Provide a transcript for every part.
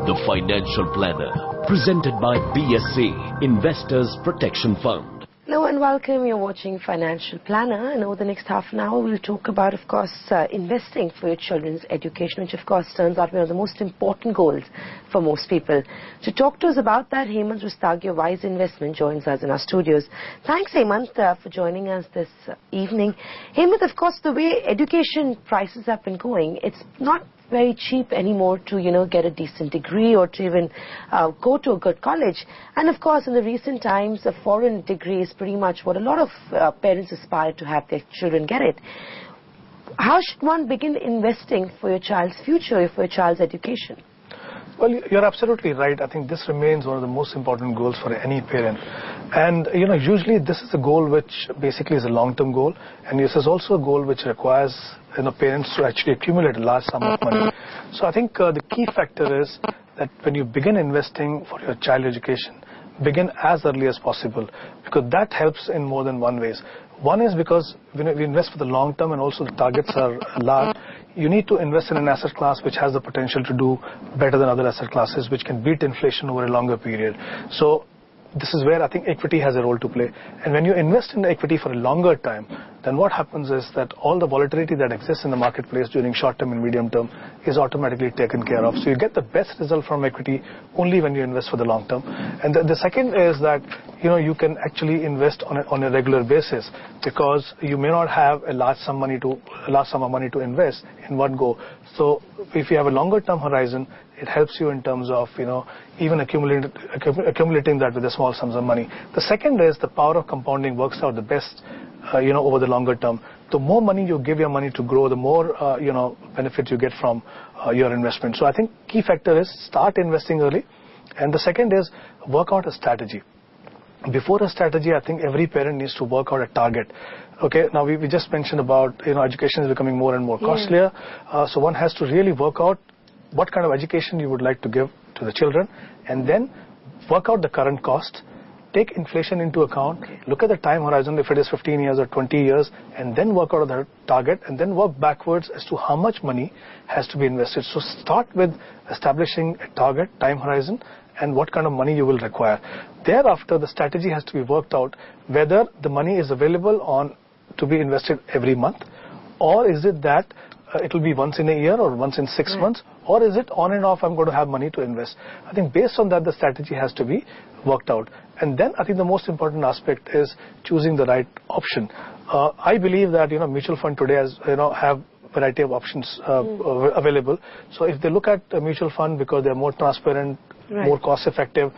The Financial Planner, presented by BSC, Investors Protection Fund. Hello and welcome. You're watching Financial Planner, and over the next half an hour we'll talk about, of course, investing for your children's education, which of course turns out one of the most important goals for most people. To talk to us about that, Hemant Rustagi of Wiseinvest joins us in our studios. Thanks, Hemant, for joining us this evening. Hemant, of course, the way education prices have been going, it's not very cheap anymore to, get a decent degree or to even go to a good college. And of course, in the recent times, a foreign degree is pretty much what a lot of parents aspire to have their children get it. How should one begin investing for your child's future, for your child's education? Well, you're absolutely right. I think this remains one of the most important goals for any parent. And, usually this is a goal which basically is a long-term goal. And this is also a goal which requires, parents to actually accumulate a large sum of money. So I think the key factor is that when you begin investing for your child education, begin as early as possible, because that helps in more than one ways. One is because when we invest for the long term and also the targets are large, you need to invest in an asset class which has the potential to do better than other asset classes, which can beat inflation over a longer period. So this is where I think equity has a role to play. And when you invest in equity for a longer time, then what happens is that all the volatility that exists in the marketplace during short term and medium term is automatically taken care of. So you get the best result from equity only when you invest for the long term. And the second is that, you can actually invest on a regular basis, because you may not have a large sum of money to invest in one go. So if you have a longer term horizon, it helps you in terms of, even accumulating that with a small sums of money. The second is the power of compounding works out the best, over the longer term. The more money you give your money to grow, the more, benefit you get from your investment. So I think key factor is start investing early. And the second is work out a strategy. Before a strategy, I think every parent needs to work out a target. Okay, now we just mentioned about, education is becoming more and more costlier. So one has to really work out what kind of education you would like to give to the children, and then work out the current cost, take inflation into account, look at the time horizon, if it is 15 years or 20 years, and then work out the target, and then work backwards as to how much money has to be invested. So start with establishing a target, time horizon, and what kind of money you will require. Thereafter, the strategy has to be worked out whether the money is available to be invested every month, or is it that it will be once in a year or once in 6 months, or is it on and off I'm going to have money to invest. I think based on that, the strategy has to be worked out. And then I think the most important aspect is choosing the right option. I believe that, mutual fund today have variety of options available. So if they look at a mutual fund because they're more transparent, more cost effective,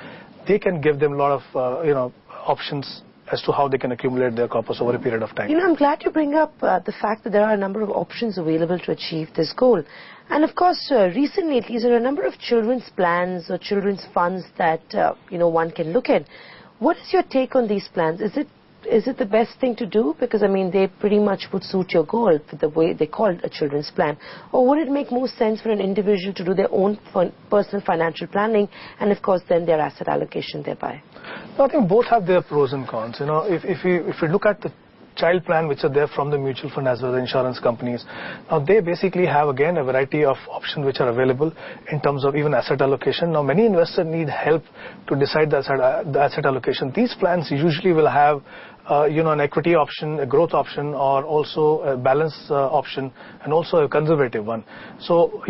they can give them a lot of, options as to how they can accumulate their corpus over a period of time. I'm glad you bring up the fact that there are a number of options available to achieve this goal. And of course, recently at least, there are a number of children's plans or children's funds that, one can look at. What is your take on these plans? Is it the best thing to do? Because, they pretty much would suit your goal for the way they call it a children's plan. Or would it make more sense for an individual to do their own personal financial planning and, of course, then their asset allocation thereby? I think both have their pros and cons. If you look at the child plan which are there from the mutual fund as well as the insurance companies, now they basically have again a variety of options which are available in terms of even asset allocation. Now many investors need help to decide the asset allocation. These plans usually will have an equity option, a growth option, or also a balance option, and also a conservative one. So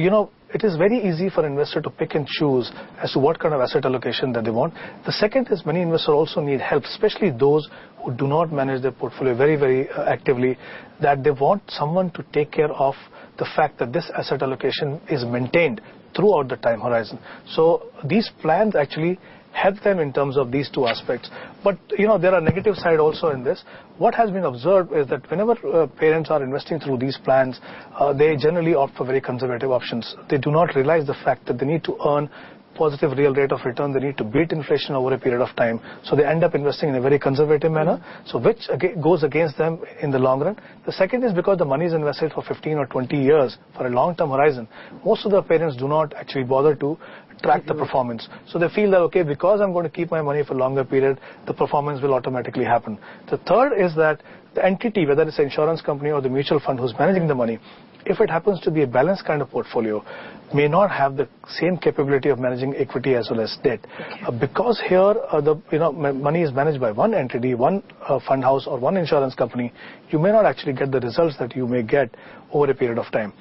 it is very easy for an investor to pick and choose as to what kind of asset allocation that they want. The second is many investors also need help, especially those who do not manage their portfolio very, very actively, that they want someone to take care of the fact that this asset allocation is maintained throughout the time horizon. So these plans actually help them in terms of these two aspects. But, there are negative side also in this. What has been observed is that whenever parents are investing through these plans, they generally opt for very conservative options. They do not realize the fact that they need to earn positive real rate of return. They need to beat inflation over a period of time. So they end up investing in a very conservative manner, so which goes against them in the long run. The second is because the money is invested for 15 or 20 years for a long-term horizon. Most of the parents do not actually bother to track the performance. So they feel that, okay, because I'm going to keep my money for a longer period, the performance will automatically happen. The third is that the entity, whether it's an insurance company or the mutual fund who's managing the money, if it happens to be a balanced kind of portfolio, may not have the same capability of managing equity as well as debt. Because here money is managed by one entity, one fund house or one insurance company, you may not actually get the results that you may get over a period of time.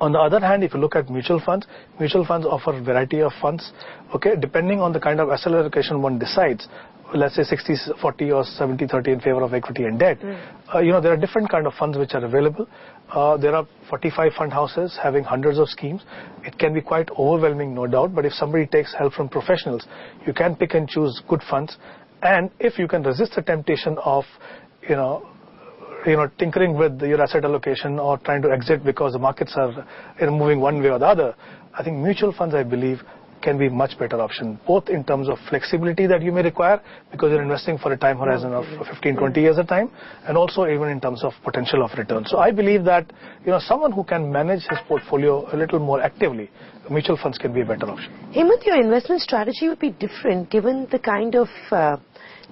On the other hand, if you look at mutual funds offer a variety of funds, depending on the kind of asset allocation one decides. Let's say 60-40 or 70-30 in favor of equity and debt. There are different kind of funds which are available. There are 45 fund houses having hundreds of schemes. It can be quite overwhelming, no doubt, but if somebody takes help from professionals, you can pick and choose good funds. And if you can resist the temptation of, tinkering with your asset allocation or trying to exit because the markets are moving one way or the other, I think mutual funds, I believe, can be much better option, both in terms of flexibility that you may require because you're investing for a time horizon of 15-20 years at a time, and also even in terms of potential of return. So I believe that someone who can manage his portfolio a little more actively, mutual funds can be a better option. Hemant, your investment strategy would be different given the kind of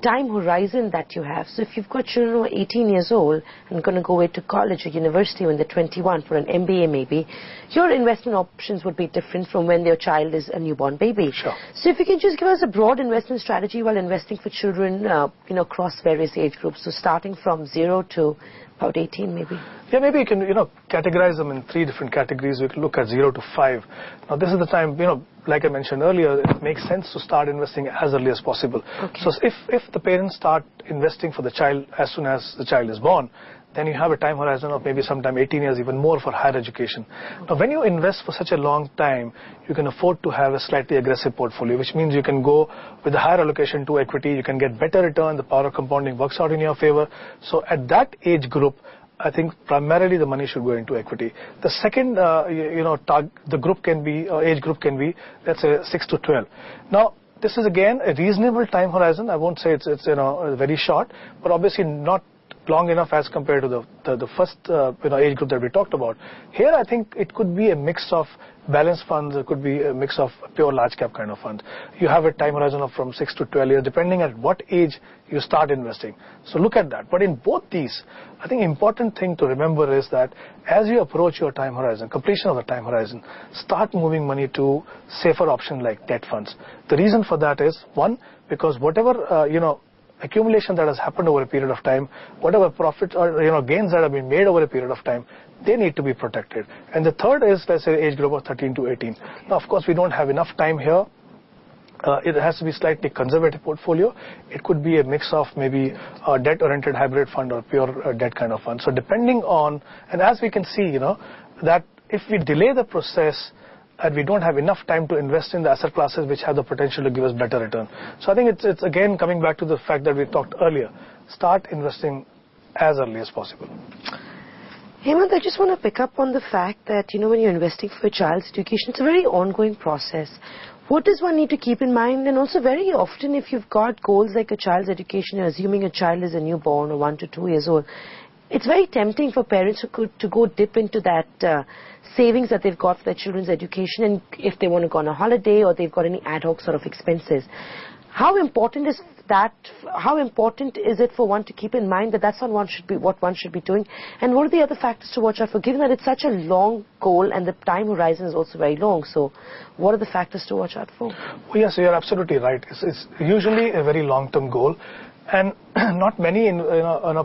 time horizon that you have. So if you've got children who are 18 years old and going to go away to college or university when they're 21 for an MBA maybe, your investment options would be different from when your child is a newborn baby. Sure. So if you can just give us a broad investment strategy while investing for children, across various age groups. So starting from 0 to about 18 maybe. Yeah, maybe you can, categorize them in 3 different categories. We can look at 0 to 5. Now, this is the time, like I mentioned earlier, it makes sense to start investing as early as possible. So if the parents start investing for the child as soon as the child is born, then you have a time horizon of maybe sometime 18 years, even more for higher education. Now, when you invest for such a long time, you can afford to have a slightly aggressive portfolio, which means you can go with a higher allocation to equity, you can get better return, the power of compounding works out in your favor. So at that age group, I think primarily the money should go into equity. The second, the group can be, age group can be, let's say 6 to 12. Now, this is again a reasonable time horizon. I won't say it's very short, but obviously not long enough as compared to the first age group that we talked about. Here, I think it could be a mix of balanced funds. It could be a mix of pure large cap kind of funds. You have a time horizon of from 6 to 12 years, depending at what age you start investing. So look at that. But in both these, I think important thing to remember is that as you approach your time horizon, completion of the time horizon, start moving money to safer options like debt funds. The reason for that is, one, because whatever accumulation that has happened over a period of time, whatever profits or gains that have been made over a period of time, they need to be protected. And the third is, let's say, age group of 13 to 18. Now, of course, we don't have enough time here. It has to be slightly conservative portfolio. It could be a mix of maybe a debt-oriented hybrid fund or pure debt kind of fund. So depending on, and as we can see, that if we delay the process, and we don't have enough time to invest in the asset classes which have the potential to give us better return. So I think it's again coming back to the fact that we talked earlier. Start investing as early as possible. Hemant, I just want to pick up on the fact that, when you're investing for a child's education, it's a very ongoing process. What does one need to keep in mind? And also very often if you've got goals like a child's education, you're assuming a child is a newborn or 1 to 2 years old, it's very tempting for parents to go dip into that savings that they've got for their children's education, and if they want to go on a holiday or they've got any ad hoc sort of expenses. How important is that? How important is it for one to keep in mind that that's not what one should be doing? And what are the other factors to watch out for, given that it's such a long goal and the time horizon is also very long? So what are the factors to watch out for? Well, yes, you're absolutely right. It's usually a very long-term goal. And not many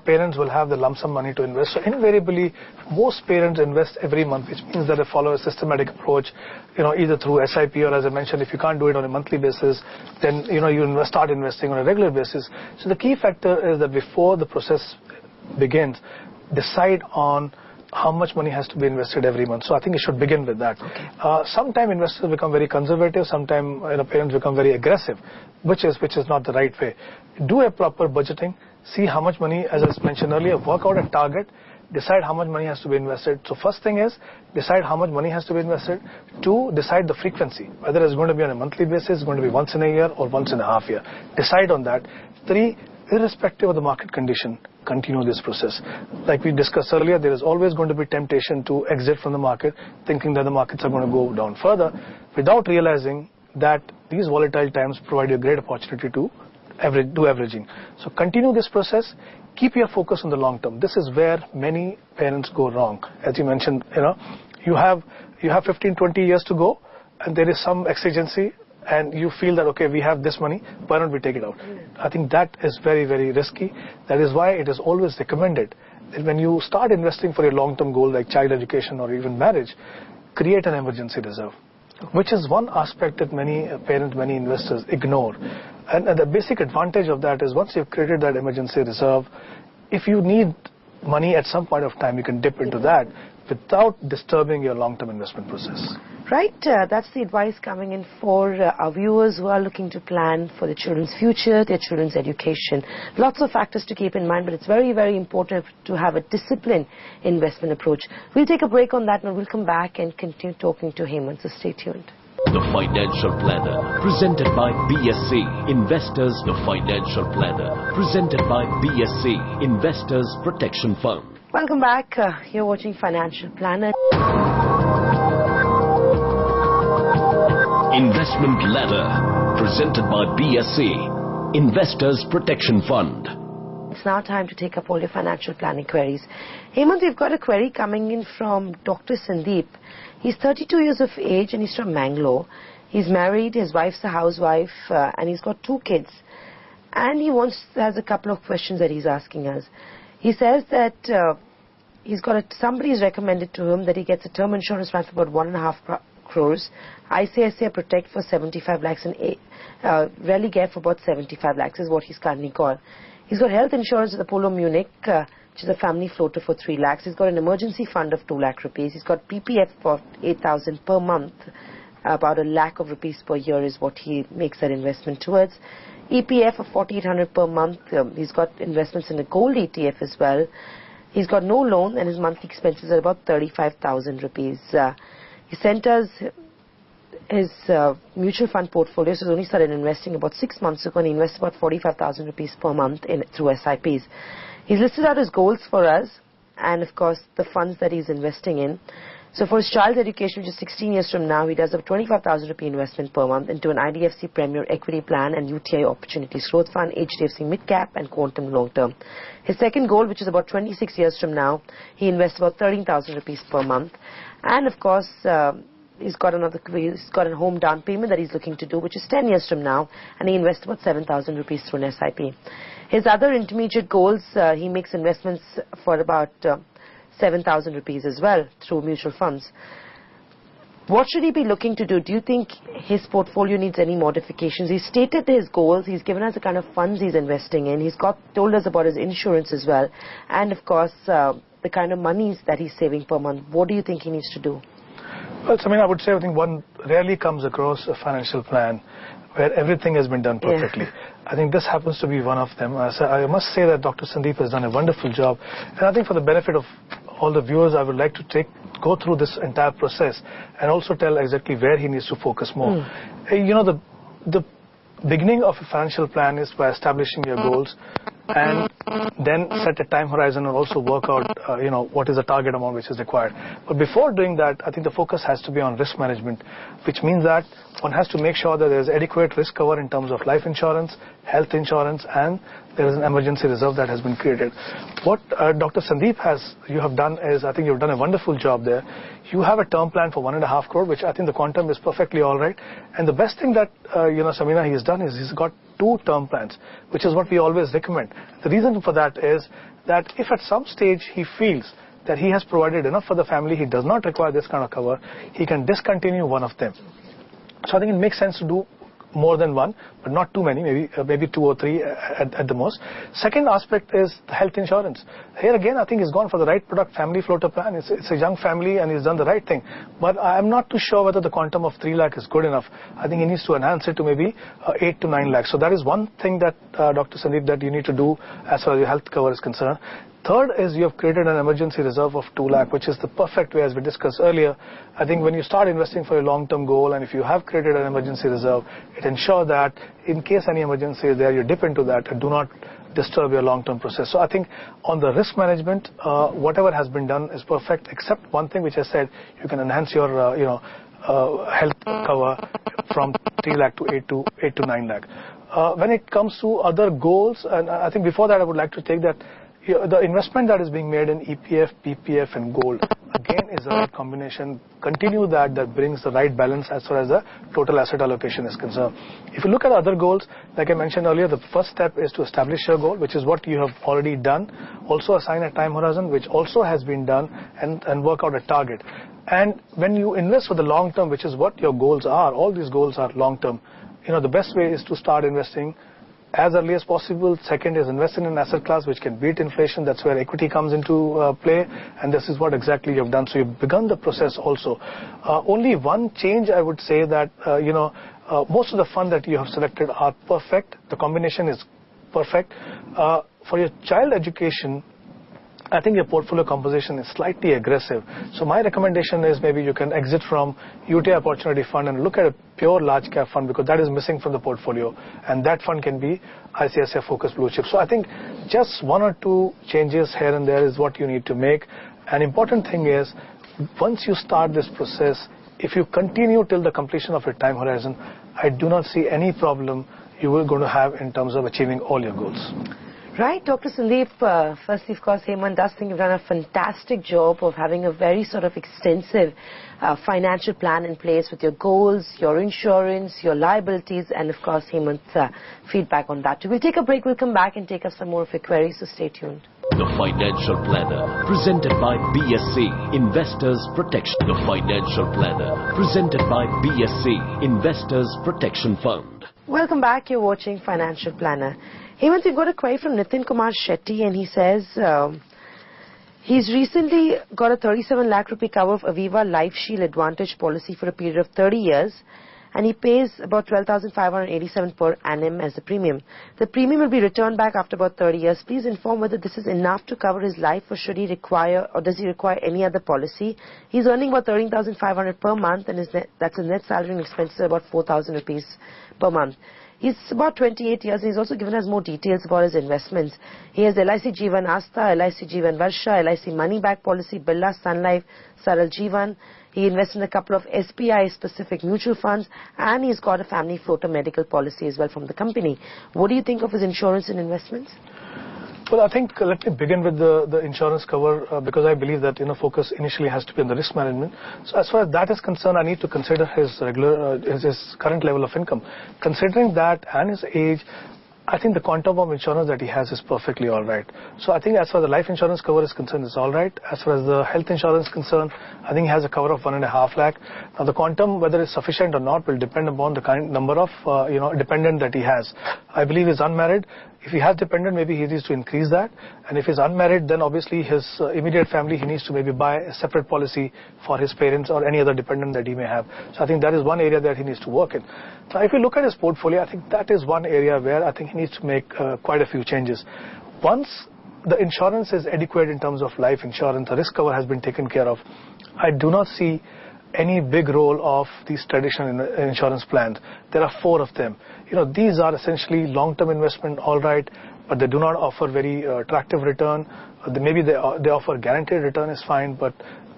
parents will have the lump sum money to invest. So invariably, most parents invest every month, which means that they follow a systematic approach, either through SIP or, as I mentioned, if you can't do it on a monthly basis, then, you start investing on a regular basis. So the key factor is that before the process begins, decide on how much money has to be invested every month. So I think it should begin with that. Sometimes investors become very conservative. Sometimes parents become very aggressive, which is not the right way. Do a proper budgeting. See how much money, as I mentioned earlier, work out a target. Decide how much money has to be invested. So first thing is, decide how much money has to be invested. 2, decide the frequency, whether it's going to be on a monthly basis, it's going to be once in a year or once in a half year. Decide on that. 3, irrespective of the market condition, continue this process. Like we discussed earlier, there is always going to be temptation to exit from the market, thinking that the markets are going to go down further, without realizing that these volatile times provide you a great opportunity to do averaging. So continue this process. keep your focus on the long term. This is where many parents go wrong. As you mentioned, you have 15, 20 years to go, and there is some exigency, and you feel that, okay, we have this money, why don't we take it out? I think that is very, very risky. That is why it is always recommended that when you start investing for a long-term goal like child education or even marriage, create an emergency reserve, which is one aspect that many parents, many investors ignore. And the basic advantage of that is once you've created that emergency reserve, if you need money at some point of time, you can dip into that without disturbing your long-term investment process. Right, that's the advice coming in for our viewers who are looking to plan for their children's future, their children's education. Lots of factors to keep in mind, but it's very, very important to have a disciplined investment approach. We'll take a break on that and we'll come back and continue talking to Hemant, so stay tuned. The Financial Planner, presented by BSC Investors. The Financial Planner, presented by BSC Investors Protection Fund. Welcome back. You're watching Financial Planner. Investment Ladder, presented by BSC Investors Protection Fund. It's now time to take up all your financial planning queries. Hemant, we've got a query coming in from Dr. Sandeep. He's 32 years of age and he's from Mangalore. He's married, his wife's a housewife, and he's got 2 kids. And he has a couple of questions that he's asking us. He says that somebody's recommended to him that he gets a term insurance plan for about 1.5 crores, ICICI Protect for 75 lakhs and Religare for about 75 lakhs is what he's currently got. He's got health insurance with Apollo Munich, which is a family floater for 3 lakhs. He's got an emergency fund of 2 lakh rupees. He's got PPF for 8,000 per month. About 1 lakh of rupees per year is what he makes that investment towards. EPF of 4,800 per month. He's got investments in a gold ETF as well. He's got no loan and his monthly expenses are about 35,000 rupees. He sent us his mutual fund portfolio, so he's only started investing about 6 months ago, and he invests about 45,000 rupees per month through SIPs. He's listed out his goals for us, and of course the funds that he's investing in. So for his child's education, which is 16 years from now, he does a 25,000 rupee investment per month into an IDFC Premier Equity Plan and UTI Opportunities Growth Fund, HDFC Mid Cap and Quantum Long Term. His second goal, which is about 26 years from now, he invests about 13,000 rupees per month. And of course, he's got a home down payment that he's looking to do, which is 10 years from now, and he invests about 7,000 rupees through an SIP. His other intermediate goals, he makes investments for about 7,000 rupees as well through mutual funds. What should he be looking to do? Do you think his portfolio needs any modifications? He's stated his goals. He's given us the kind of funds he's investing in. He's told us about his insurance as well. And of course, the kind of monies that he's saving per month. What do you think he needs to do? Well, I would say I think one rarely comes across a financial plan where everything has been done perfectly. Yeah. I think this happens to be one of them. I must say that Dr. Sandeep has done a wonderful job. And I think for the benefit of all the viewers, I would like to go through this entire process and also tell exactly where he needs to focus more. The beginning of a financial plan is by establishing your goals and then set a time horizon and also work out, what is the target amount which is required. But before doing that, I think the focus has to be on risk management, which means that one has to make sure that there is adequate risk cover in terms of life insurance, health insurance, and there is an emergency reserve that has been created. What Dr. Sandeep you have done is, I think you've done a wonderful job there. You have a term plan for 1.5 crore, which I think the quantum is perfectly all right. And the best thing that, Samina, he has done is he's got 2 term plans, which is what we always recommend. The reason for that is that if at some stage he feels that he has provided enough for the family, he does not require this kind of cover, he can discontinue one of them. So I think it makes sense to do more than one, but not too many, maybe 2 or 3 at the most. Second aspect is the health insurance. Here again, I think he's gone for the right product, family floater plan. It's a young family and he's done the right thing. But I'm not too sure whether the quantum of 3 lakh is good enough. I think he needs to enhance it to maybe 8 to 9 lakhs. So that is one thing that Dr. Sandeep, that you need to do as far as your health cover is concerned. Third is you have created an emergency reserve of 2 lakh, which is the perfect way, as we discussed earlier. I think when you start investing for a long-term goal, and if you have created an emergency reserve, it ensures that in case any emergency is there, you dip into that and do not disturb your long-term process. So I think on the risk management, whatever has been done is perfect, except one thing which I said, you can enhance your health cover from 3 lakh to 8 to 9 lakh. When it comes to other goals, and I think before that I would like to take that the investment that is being made in EPF, PPF and gold, again, is the right combination. Continue that brings the right balance as far as the total asset allocation is concerned. If you look at other goals, like I mentioned earlier, the first step is to establish your goal, which is what you have already done. Also assign a time horizon, which also has been done, and work out a target. And when you invest for the long term, which is what your goals are, all these goals are long term, the best way is to start investing as early as possible. Second is invest in an asset class which can beat inflation. That's where equity comes into play, and this is what exactly you've done. So you've begun the process also. Only one change I would say that, most of the funds that you have selected are perfect. The combination is perfect. For your child education, I think your portfolio composition is slightly aggressive. So my recommendation is maybe you can exit from UTI Opportunity Fund and look at a pure large cap fund, because that is missing from the portfolio. And that fund can be ICICI Focus Blue Chip. So I think just one or two changes here and there is what you need to make. An important thing is, once you start this process, if you continue till the completion of your time horizon, I do not see any problem you are going to have in terms of achieving all your goals. Right, Dr. Sandeep, firstly, of course, Hemant does think you've done a fantastic job of having a very sort of extensive financial plan in place with your goals, your insurance, your liabilities, and of course, Hemant's feedback on that. We'll take a break, we'll come back and take up some more of your queries, so stay tuned. The Financial Planner, presented by BSC Investors Protection. The Financial Planner, presented by BSC Investors Protection Fund. Welcome back, you're watching Financial Planner. Hemant, we've got a query from Nitin Kumar Shetty, and he says he's recently got a 37 lakh rupee cover of Aviva Life Shield Advantage policy for a period of 30 years, and he pays about 12,587 per annum as the premium. The premium will be returned back after about 30 years. Please inform whether this is enough to cover his life, or does he require any other policy? He's earning about 13,500 per month, and that's his net salary and expenses are about 4,000 rupees per month. He's about 28 years, and he's also given us more details about his investments. He has LIC Jeevan Asta, LIC Jeevan Varsha, LIC Money Back Policy, Birla Sun Life, Saral Jeevan. He invests in a couple of SBI-specific mutual funds, and he's got a family floater medical policy as well from the company. What do you think of his insurance and investments? Well, I think let me begin with the insurance cover, because I believe that focus initially has to be on the risk management. So as far as that is concerned, I need to consider his his current level of income. Considering that and his age, I think the quantum of insurance that he has is perfectly all right. So I think as far as the life insurance cover is concerned, it's all right. As far as the health insurance is concerned, I think he has a cover of 1.5 lakh. Now the quantum, whether it's sufficient or not, will depend upon the number of dependent that he has. I believe he's unmarried. If he has dependent, maybe he needs to increase that. And if he's unmarried, then obviously his immediate family, he needs to maybe buy a separate policy for his parents or any other dependent that he may have. So I think that is one area that he needs to work in. Now, if you look at his portfolio, I think that is one area where I think he needs to make quite a few changes. Once the insurance is adequate in terms of life insurance, the risk cover has been taken care of, I do not see any big role of these traditional insurance plans. There are 4 of them. These are essentially long-term investment, all right, but they do not offer very attractive return. Maybe they offer guaranteed return is fine, but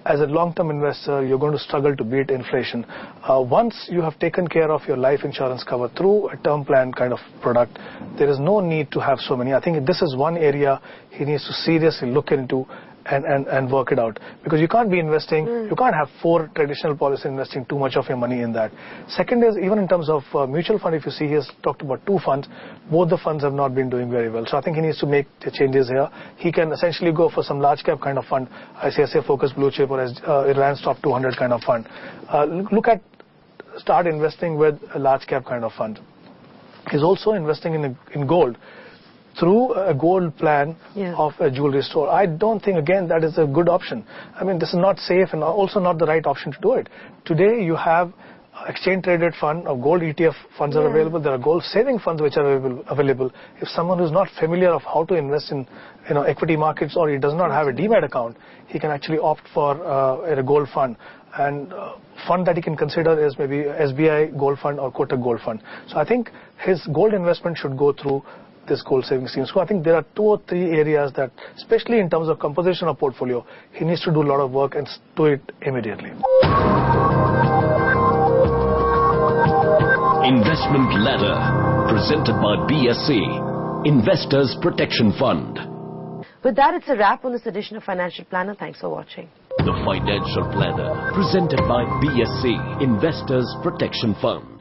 as a long-term investor, you're going to struggle to beat inflation. Once you have taken care of your life insurance cover through a term plan kind of product, there is no need to have so many. I think this is one area he needs to seriously look into and work it out, because you can't be investing, you can't have 4 traditional policies investing too much of your money in that. Second is, even in terms of mutual fund, if you see, he has talked about 2 funds, both the funds have not been doing very well. So I think he needs to make the changes here. He can essentially go for some large cap kind of fund, ICICI Focus Blue Chip or Iran's Top 200 kind of fund. Start investing with a large cap kind of fund. He's also investing in gold through a gold plan of a jewelry store. I don't think, again, that is a good option. I mean, this is not safe and also not the right option to do it. Today, you have exchange traded fund or gold ETF funds are available. There are gold saving funds which are available. If someone who's not familiar of how to invest in equity markets, or he does not have a demat account, he can actually opt for a gold fund. And fund that he can consider is maybe SBI Gold Fund or Kotak Gold Fund. So I think his gold investment should go through this gold saving scheme. So I think there are 2 or 3 areas that, especially in terms of composition of portfolio, he needs to do a lot of work and do it immediately. Investment Ladder, presented by BSC Investors Protection Fund. With that, it's a wrap on this edition of Financial Planner. Thanks for watching. The Financial Planner, presented by BSC, Investors Protection Fund.